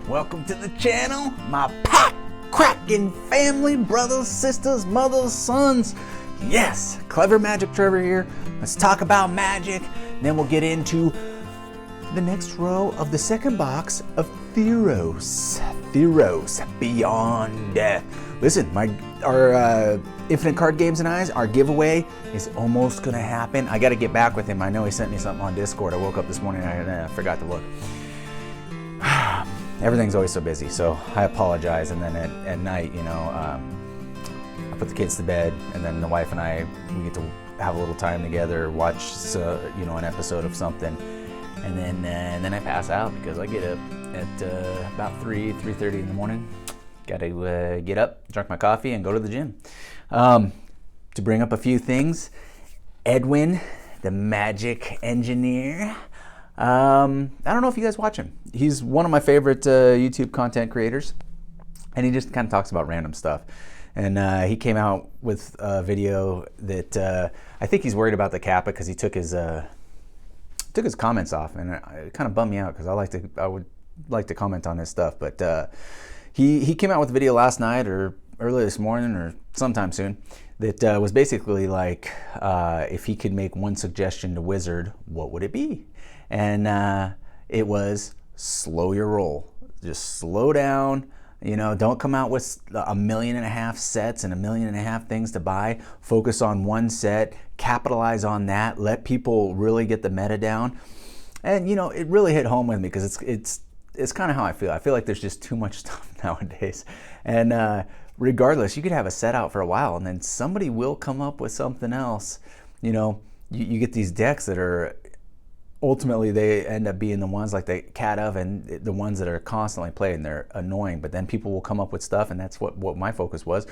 Welcome to the channel, my pack-cracking family, brothers, sisters, mothers, sons. Yes, Clever Magic Trevor here. Let's talk about magic. Then we'll get into the next row of the second box of Theros. Theros, Beyond Death. Listen, our Infinite Card Games and Eyes, our giveaway is almost gonna happen. I gotta get back with him. I know he sent me something on Discord. I woke up this morning and I forgot to look. Everything's always so busy, so I apologize. And then at night, I put the kids to bed, and then the wife and I, we get to have a little time together, watch an episode of something, and then I pass out because I get up at about 3:30 in the morning. Got to get up, drink my coffee, and go to the gym. To bring up a few things, Edwin, the magic engineer. I don't know if you guys watch him. He's one of my favorite YouTube content creators, and he just kind of talks about random stuff. And he came out with a video that I think he's worried about the Kappa because he took his comments off, and it kind of bummed me out because I would like to comment on his stuff. But he came out with a video last night or early this morning or sometime soon that was basically like if he could make one suggestion to Wizard, what would it be? And it was slow your roll. Just slow down. Don't come out with 1.5 million sets and 1.5 million things to buy. Focus on one set, capitalize on that, let people really get the meta down. And it really hit home with me because it's kind of how I feel. I feel like there's just too much stuff nowadays. And regardless, you could have a set out for a while and then somebody will come up with something else. You get these decks that are ultimately they end up being the ones like the cat oven, the ones that are constantly played and they're annoying, but then people will come up with stuff, and that's what my focus was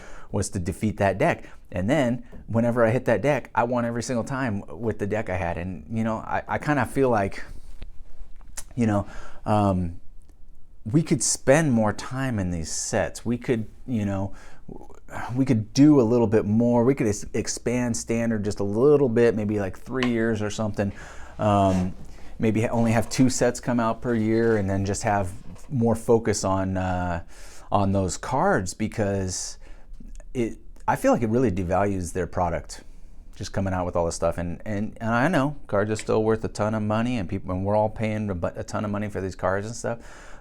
to defeat that deck. And then whenever I hit that deck, I won every single time with the deck I had. And I kind of feel like we could spend more time in these sets. We could do a little bit more. We could expand standard just a little bit, maybe like 3 years or something. Maybe only have 2 sets come out per year, and then just have more focus on those cards, because I feel like it really devalues their product, just coming out with all this stuff. And I know cards are still worth a ton of money, and we're all paying a ton of money for these cards and stuff.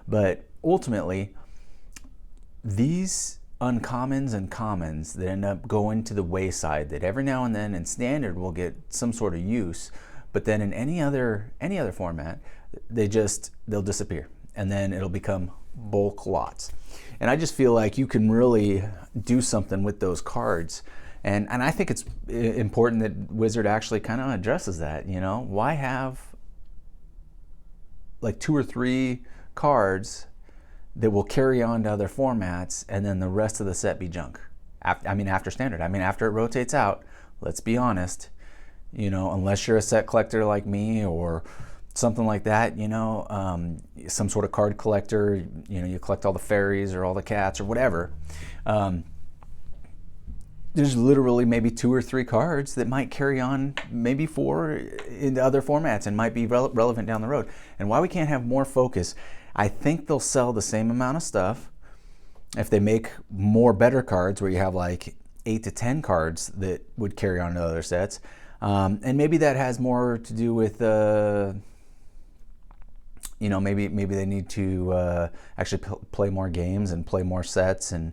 But ultimately, these uncommons and commons that end up going to the wayside, that every now and then in standard will get some sort of use, but then in any other format, they'll disappear, and then it'll become bulk lots. And I just feel like you can really do something with those cards, and I think it's important that Wizard actually kind of addresses that. Why have like 2 or 3 cards that will carry on to other formats, and then the rest of the set be junk? After standard. After it rotates out, let's be honest, unless you're a set collector like me or something like that, some sort of card collector, you collect all the fairies or all the cats or whatever, there's literally maybe 2 or 3 cards that might carry on, maybe 4 into other formats and might be relevant down the road. And why we can't have more focus, I think they'll sell the same amount of stuff if they make more better cards where you have like 8 to 10 cards that would carry on to other sets. And maybe that has more to do with, maybe they need to actually play more games and play more sets and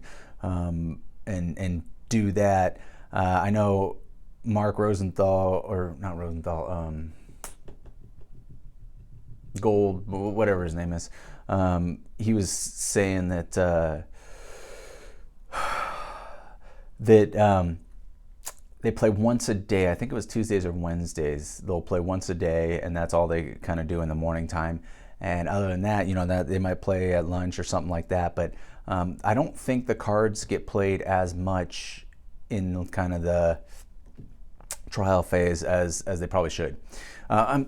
do that. I know Mark Rosenthal, or not Rosenthal, Gold, whatever his name is, he was saying that they play once a day. I think it was Tuesdays or Wednesdays. They'll play once a day, and that's all they kind of do in the morning time. And other than that, that they might play at lunch or something like that. But I don't think the cards get played as much in kind of the trial phase as they probably should.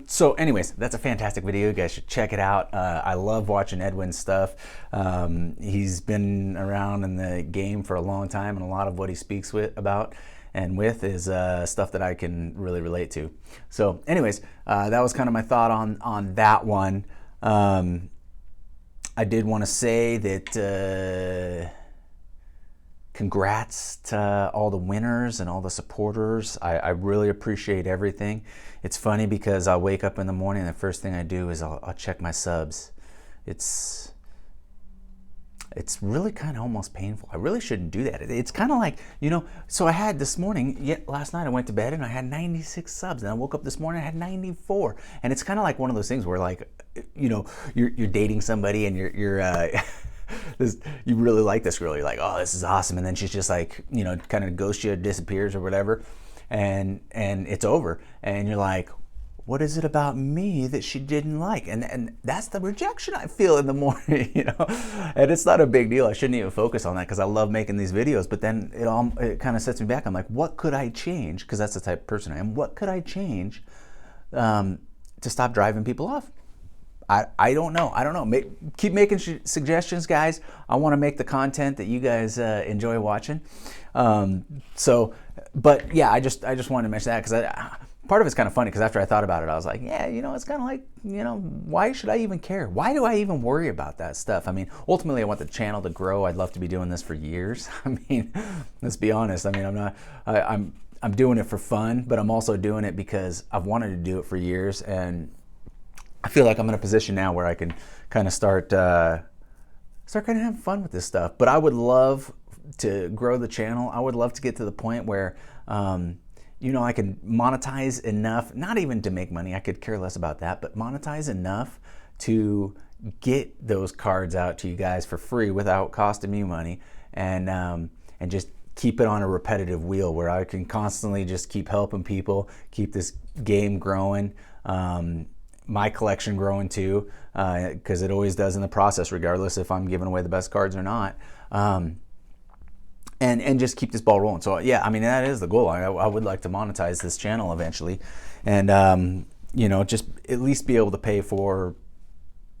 So anyways, that's a fantastic video. You guys should check it out. I love watching Edwin's stuff. He's been around in the game for a long time, and a lot of what he speaks about is stuff that I can really relate to. So anyways, that was kind of my thought on that one. I did want to say that congrats to all the winners and all the supporters. I really appreciate everything. It's funny because I'll wake up in the morning and the first thing I do is I'll check my subs. It's really kind of almost painful. I really shouldn't do that. It's kind of like, you know, so I had this morning, last night I went to bed and I had 96 subs, and I woke up this morning, I had 94. And it's kind of like one of those things where, like, you know, you're dating somebody and you really like this girl. You're like, oh, this is awesome. And then she's just like, you know, kind of ghosts you, disappears or whatever. And it's over. And you're like, what is it about me that she didn't like? And that's the rejection I feel in the morning, you know? And it's not a big deal. I shouldn't even focus on that because I love making these videos, but then it kind of sets me back. I'm like, what could I change? Because that's the type of person I am. What could I change to stop driving people off? I don't know. Keep making suggestions, guys. I want to make the content that you guys enjoy watching. But yeah, I just wanted to mention that because part of it's kind of funny because after I thought about it, I was like, yeah, you know, it's kind of like, you know, why should I even care? Why do I even worry about that stuff? I mean, ultimately, I want the channel to grow. I'd love to be doing this for years. I mean, let's be honest. I mean, I'm doing it for fun, but I'm also doing it because I've wanted to do it for years, and I feel like I'm in a position now where I can kind of start kind of having fun with this stuff. But I would love to grow the channel. I would love to get to the point where, you know, I can monetize enough, not even to make money, I could care less about that, but monetize enough to get those cards out to you guys for free without costing me money, and just keep it on a repetitive wheel where I can constantly just keep helping people, keep this game growing, my collection growing too, because it always does in the process, regardless if I'm giving away the best cards or not. And just keep this ball rolling. So yeah, I mean, that is the goal. I would like to monetize this channel eventually, and you know, just at least be able to pay for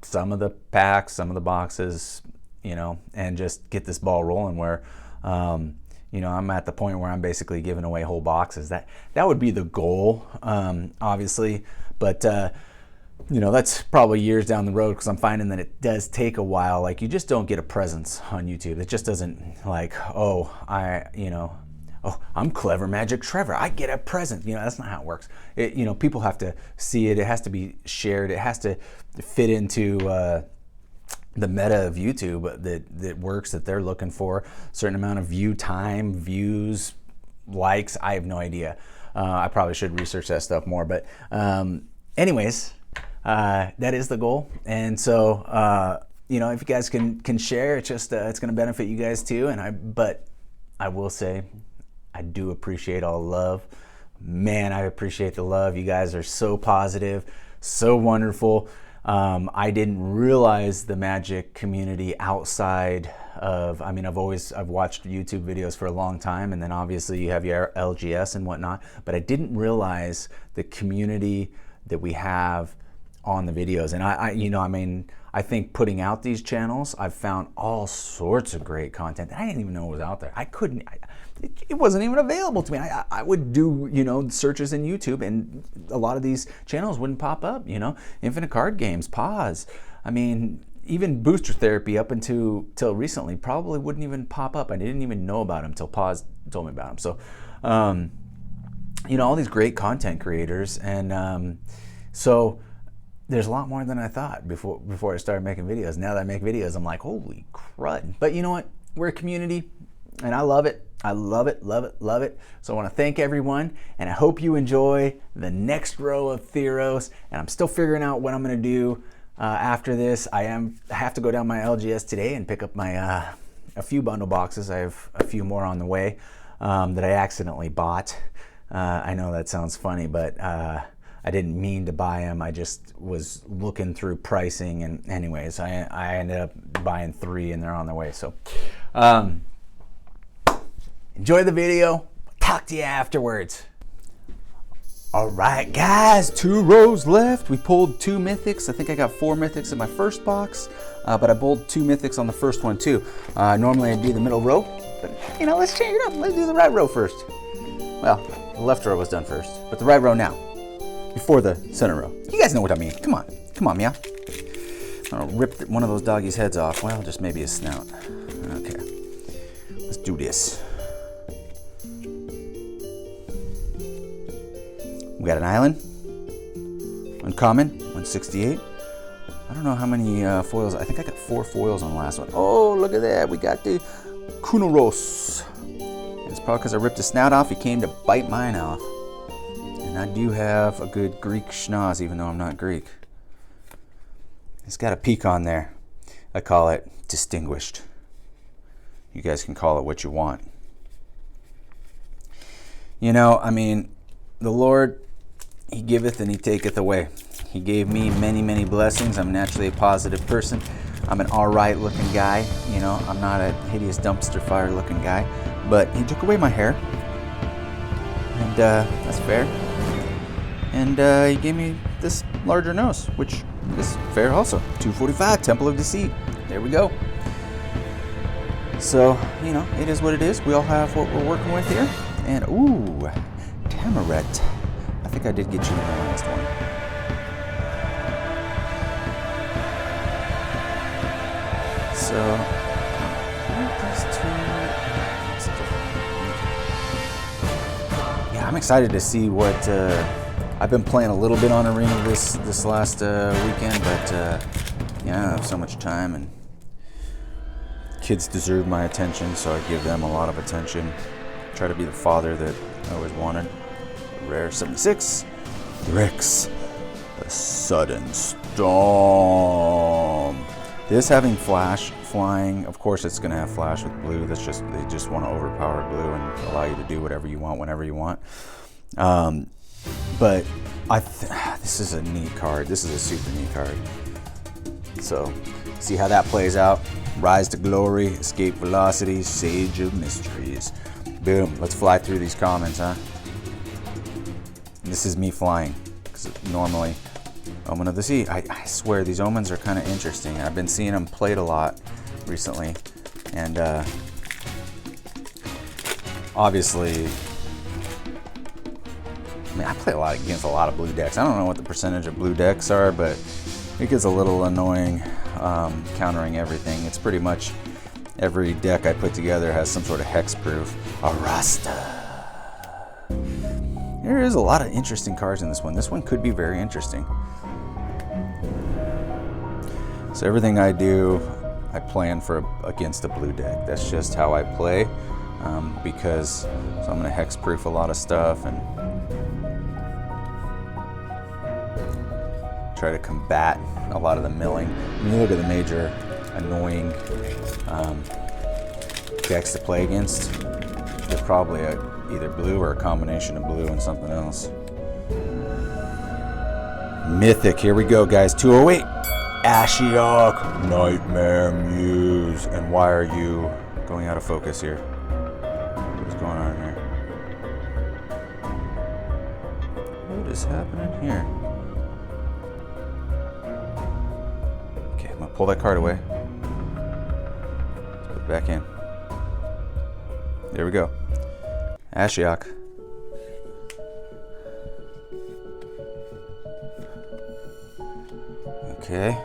some of the packs, some of the boxes, you know, and just get this ball rolling where, you know, I'm at the point where I'm basically giving away whole boxes. That would be the goal, obviously, but you know, that's probably years down the road because I'm finding that it does take a while. Like, you just don't get a presence on YouTube. It just doesn't, like, oh, I'm Clever Magic Trevor, I get a present. You know, that's not how it works. You know, people have to see it. It has to be shared. It has to fit into the meta of YouTube that works, that they're looking for. A certain amount of view time, views, likes. I have no idea. I probably should research that stuff more. But anyways, that is the goal. And so, you know, if you guys can share, it's just it's going to benefit you guys too. But I will say, I do appreciate all the love. Man, I appreciate the love. You guys are so positive, so wonderful. I didn't realize the Magic community outside of, I mean, I've watched YouTube videos for a long time, and then obviously you have your LGS and whatnot, but I didn't realize the community that we have on the videos. And I think putting out these channels, I've found all sorts of great content that I didn't even know was out there. It wasn't even available to me. I would do, you know, searches in YouTube, and a lot of these channels wouldn't pop up, you know. Infinite Card Games, Pause. I mean, even Booster Therapy up until recently probably wouldn't even pop up. I didn't even know about them until Pause told me about them. So, you know, all these great content creators. And so there's a lot more than I thought before I started making videos. Now that I make videos, I'm like, holy crud. But you know what? We're a community, and I love it. I love it, love it, love it. So I want to thank everyone, and I hope you enjoy the next row of Theros. And I'm still figuring out what I'm going to do after this. I have to go down my LGS today and pick up my a few bundle boxes. I have a few more on the way that I accidentally bought. I know that sounds funny, but I didn't mean to buy them. I just was looking through pricing, and anyways, I ended up buying 3, and they're on their way. So enjoy the video. Talk to you afterwards. All right, guys, 2 rows left. We pulled 2 mythics. I think I got 4 mythics in my first box, but I pulled 2 mythics on the first one too. Normally I do the middle row, but you know, let's change it up. Let's do the right row first. Well, the left row was done first, but the right row now, before the center row. You guys know what I mean. Come on, meow. I'll rip one of those doggies' heads off. Well, just maybe his snout. Okay. Let's do this. We got an island. Uncommon. 168. I don't know how many foils. I think I got 4 foils on the last one. Oh, look at that. We got the Kunoros. It's probably because I ripped his snout off. He came to bite mine off. And I do have a good Greek schnoz, even though I'm not Greek. It's got a peak on there. I call it distinguished. You guys can call it what you want. You know, I mean, the Lord, He giveth and He taketh away. He gave me many, many blessings. I'm naturally a positive person. I'm an alright looking guy. You know, I'm not a hideous dumpster fire looking guy. But He took away my hair. And that's fair. And He gave me this larger nose, which is fair also. 245, Temple of Deceit. There we go. So, you know, it is what it is. We all have what we're working with here. And, ooh, Tamaret. I think I did get you in the last one. So, yeah, I'm excited to see what, I've been playing a little bit on Arena this last weekend, but yeah, I don't have so much time, and kids deserve my attention, so I give them a lot of attention. Try to be the father that I always wanted. Rare 76. Rex. The Sudden Storm. This having flash flying, of course it's going to have flash with blue. That's just, they just want to overpower blue and allow you to do whatever you want whenever you want. But this is a neat card. This is a super neat card. So, see how that plays out. Rise to Glory, Escape Velocity, Sage of Mysteries. Boom. Let's fly through these comments, huh? This is me flying. Because normally, Omen of the Sea. I swear, these omens are kind of interesting. I've been seeing them played a lot recently. And obviously, I mean, I play a lot against a lot of blue decks. I don't know what the percentage of blue decks are, but it gets a little annoying countering everything. It's pretty much every deck I put together has some sort of hexproof. Arasta. There is a lot of interesting cards in this one. This one could be very interesting. So everything I do, I plan for against a blue deck. That's just how I play, because so I'm going to hexproof a lot of stuff and try to combat a lot of the milling. When you look at the major annoying decks to play against, they're probably either blue or a combination of blue and something else. Mythic, here we go, guys. 208. Ashiok, Nightmare Muse. And why are you going out of focus here? What's going on here? What is happening here? Okay, I'm gonna pull that card away. Let's put it back in. There we go. Ashiok. Okay.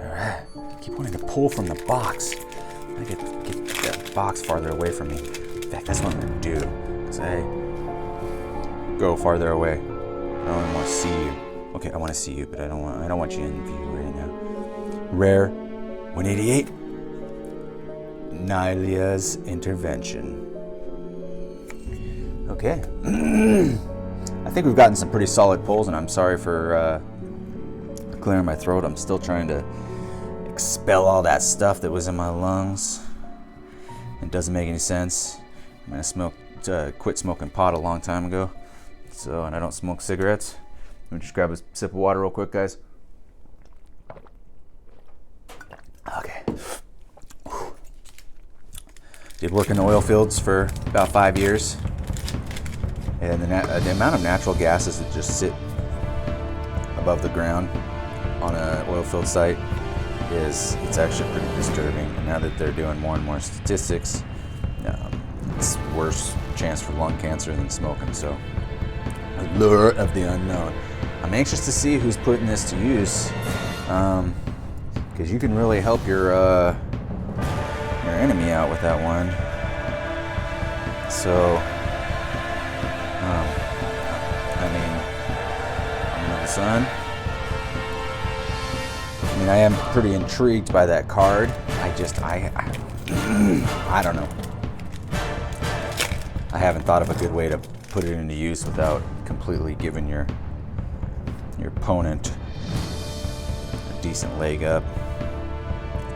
Alright. Keep wanting to pull from the box. I get that box farther away from me. In fact, that's what I'm gonna do. Because I go farther away. I don't even want to see you. Okay, I want to see you, but I don't want you in view right now. Rare 188. Nylia's Intervention. Okay. I think we've gotten some pretty solid pulls, and I'm sorry for clearing my throat. I'm still trying to expel all that stuff that was in my lungs. It doesn't make any sense. I mean, I quit smoking pot a long time ago, and I don't smoke cigarettes. Let me just grab a sip of water real quick, guys. Okay. Did work in the oil fields for about 5 years. And the amount of natural gases that just sit above the ground on an oil field site it's actually pretty disturbing. And now that they're doing more and more statistics, it's worse chance for lung cancer than smoking. So, allure of the unknown. I'm anxious to see who's putting this to use, because you can really help your enemy out with that one. So, I mean, the sun. I mean, I am pretty intrigued by that card. I don't know. I haven't thought of a good way to put it into use without completely giving your opponent a decent leg up.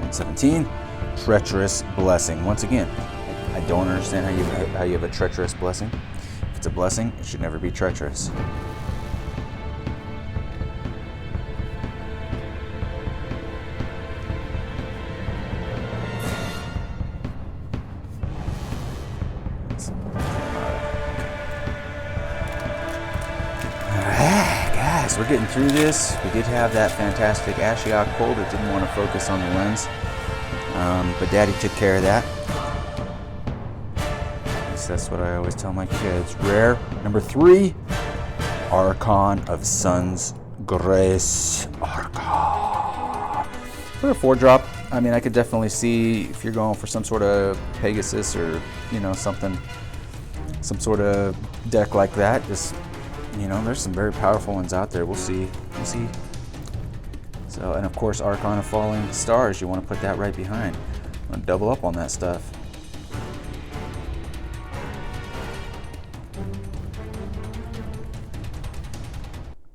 117, treacherous blessing. Once again, I don't understand how you have a treacherous blessing. If it's a blessing, it should never be treacherous. We're getting through this. We did have that fantastic Ashiok pull that didn't want to focus on the lens, but Daddy took care of that. At least that's what I always tell my kids. Rare number 3, Archon of Sun's Grace. Archon. For a 4-drop, I mean, I could definitely see if you're going for some sort of Pegasus or something, some sort of deck like that. Just there's some very powerful ones out there. We'll see. So, and of course, Archon of Falling Stars. You want to put that right behind. You want to double up on that stuff.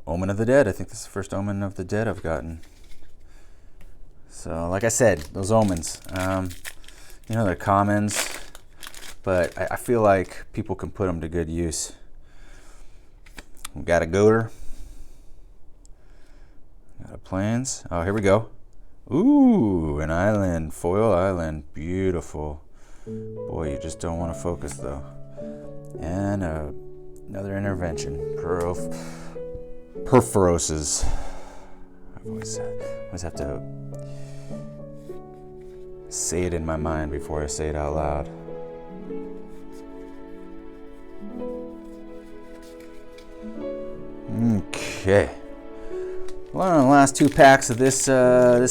Omen of the Dead. I think this is the first Omen of the Dead I've gotten. So, like I said, those omens. They're commons, but I feel like people can put them to good use. We got a Goater. Got a Plains. Oh, here we go. Ooh, an island. Foil island. Beautiful. Boy, you just don't want to focus, though. And another intervention. Perforoses. I always have to say it in my mind before I say it out loud. Okay. Well, on the last 2 packs of this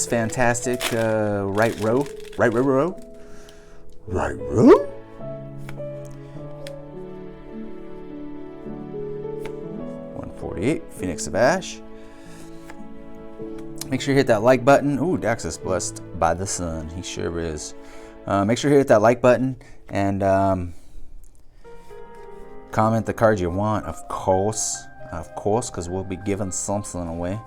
fantastic right row. 148, Phoenix of Ash. Make sure you hit that like button. Ooh, Dax is blessed by the sun. He sure is. Make sure you hit that like button and comment the card you want, of course, because we'll be giving something away.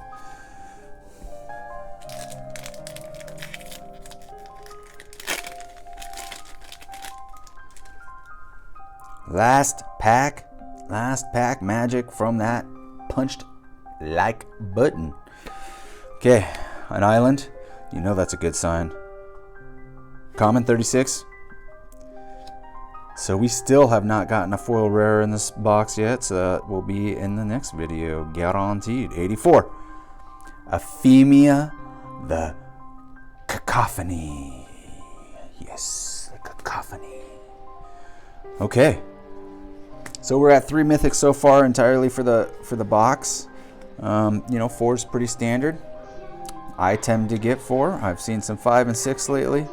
Last pack magic from that punched like button. Okay, an island. You know that's a good sign. Common 36. So we still have not gotten a foil rare in this box yet, so that will be in the next video, guaranteed. 84. Ephemia, the Cacophony. Yes, the Cacophony. Okay. So we're at 3 mythics so far entirely for the box. 4 is pretty standard. I tend to get 4. I've seen some 5 and 6 lately.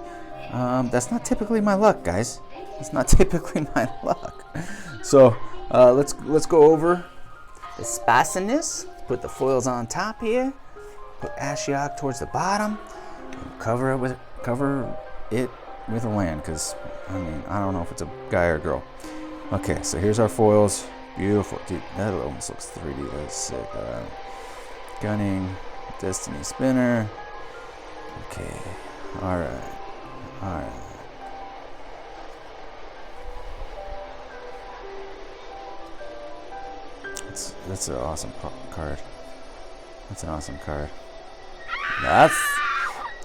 That's not typically my luck, guys. It's not typically my luck. So let's go over the spiciness. Put the foils on top here. Put Ashiok towards the bottom. And cover it with a land, because I don't know if it's a guy or a girl. Okay, so here's our foils. Beautiful, dude. That almost looks 3D. That's sick. Gunning, Destiny Spinner. Okay. All right. That's an awesome card. That's an awesome card.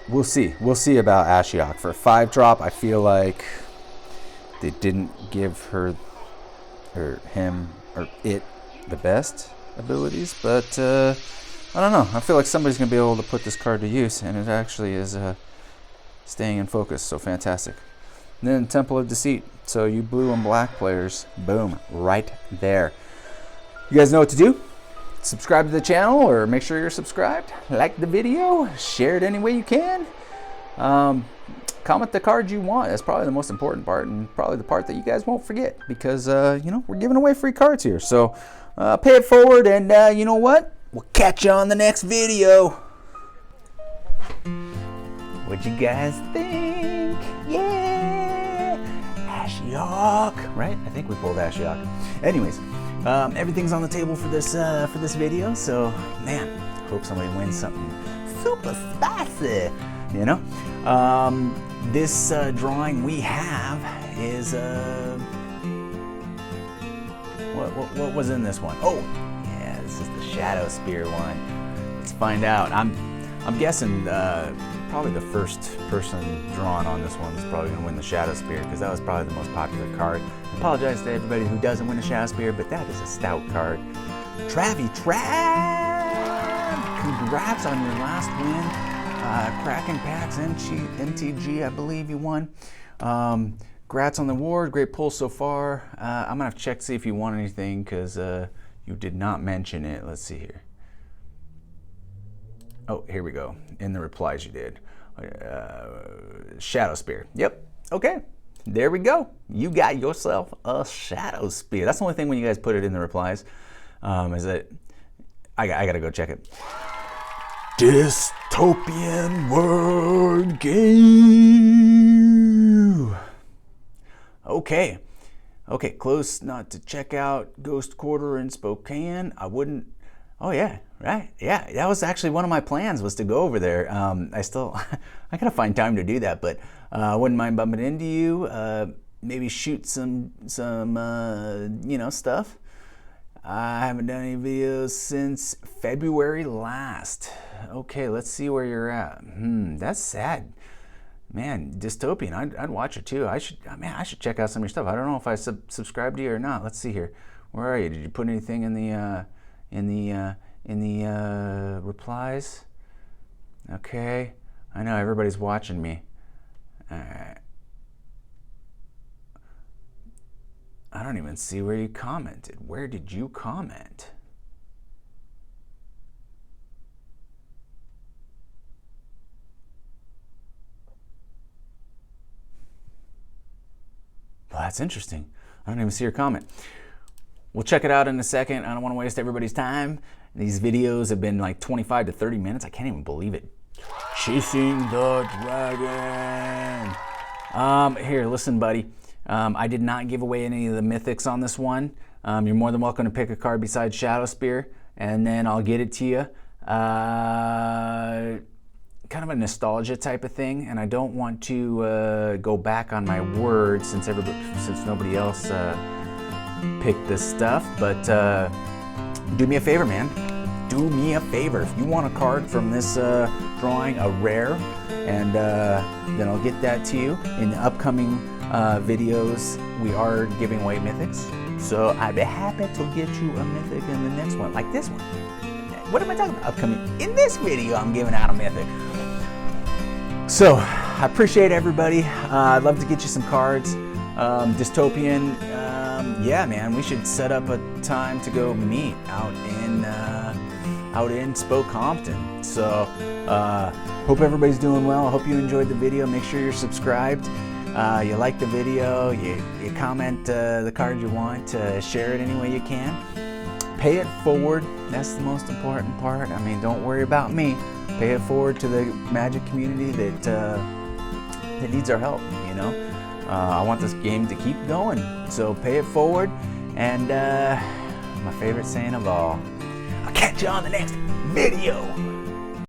We'll see about Ashiok. For a 5-drop, I feel like they didn't give her or him or it the best abilities, but I don't know. I feel like somebody's gonna be able to put this card to use, and it actually is staying in focus. So fantastic. And then Temple of Deceit. So you blue and black players, boom, right there. You guys know what to do. Subscribe to the channel, or make sure you're subscribed. Like the video, share it any way you can. Comment the card you want. That's probably the most important part, and probably the part that you guys won't forget, because you know, we're giving away free cards here. So pay it forward, and you know what? We'll catch you on the next video. What'd you guys think? Yeah, Ashiok, right? I think we pulled Ashiok. Anyways, everything's on the table for this video. So man, hope somebody wins something super spicy. You know, this drawing we have is what was in this one? Oh, yeah, this is the Shadow Spear one. Let's find out. I'm guessing probably the first person drawn on this one is probably going to win the Shadow Spear, because that was probably the most popular card. I apologize to everybody who doesn't win the Shadow Spear, but that is a stout card. Trav, congrats on your last win. Kraken Packs MTG, I believe you won. Congrats on the award. Great pull so far. I'm gonna have to check to see if you won anything, because you did not mention it. Let's see here. Oh, here we go. In the replies you did. Shadow Spear. Yep. Okay. There we go. You got yourself a Shadow Spear. That's the only thing when you guys put it in the replies, is that I gotta go check it. Dystopian Word Game. Okay. Okay, close not to check out Ghost Quarter in Spokane. I wouldn't. Oh yeah, right. Yeah, that was actually one of my plans, was to go over there. I gotta find time to do that, but I wouldn't mind bumping into you. Maybe shoot some you know, stuff. I haven't done any videos since February last. Okay, let's see where you're at. That's sad. Man, Dystopian, I'd watch it too. I should check out some of your stuff. I don't know if I subscribed to you or not. Let's see here. Where are you? Did you put anything in the replies? Okay, I know everybody's watching me. I don't even see where you commented. Where did you comment? Well, that's interesting. I don't even see your comment. We'll check it out in a second. I don't want to waste everybody's time. These videos have been like 25 to 30 minutes. I can't even believe it. Chasing the Dragon. Here, listen, buddy. I did not give away any of the mythics on this one. You're more than welcome to pick a card besides Shadow Spear, and then I'll get it to you. Kind of a nostalgia type of thing, and I don't want to go back on my word since nobody else picked this stuff. But do me a favor, man. Do me a favor. If you want a card from this drawing, a rare, and then I'll get that to you in the upcoming videos. We are giving away mythics, so I'd be happy to get you a mythic in the next one, like this one. What am I talking about? Upcoming. In this video, I'm giving out a mythic. So I appreciate everybody. I'd love to get you some cards. Dystopian. Yeah, man, we should set up a time to go meet out in Spokompton. So hope everybody's doing well. I hope you enjoyed the video. Make sure you're subscribed. You like the video, you comment the card you want, share it any way you can. Pay it forward, that's the most important part. I mean, don't worry about me. Pay it forward to the Magic community that needs our help, you know. I want this game to keep going, so pay it forward. And my favorite saying of all, I'll catch you on the next video.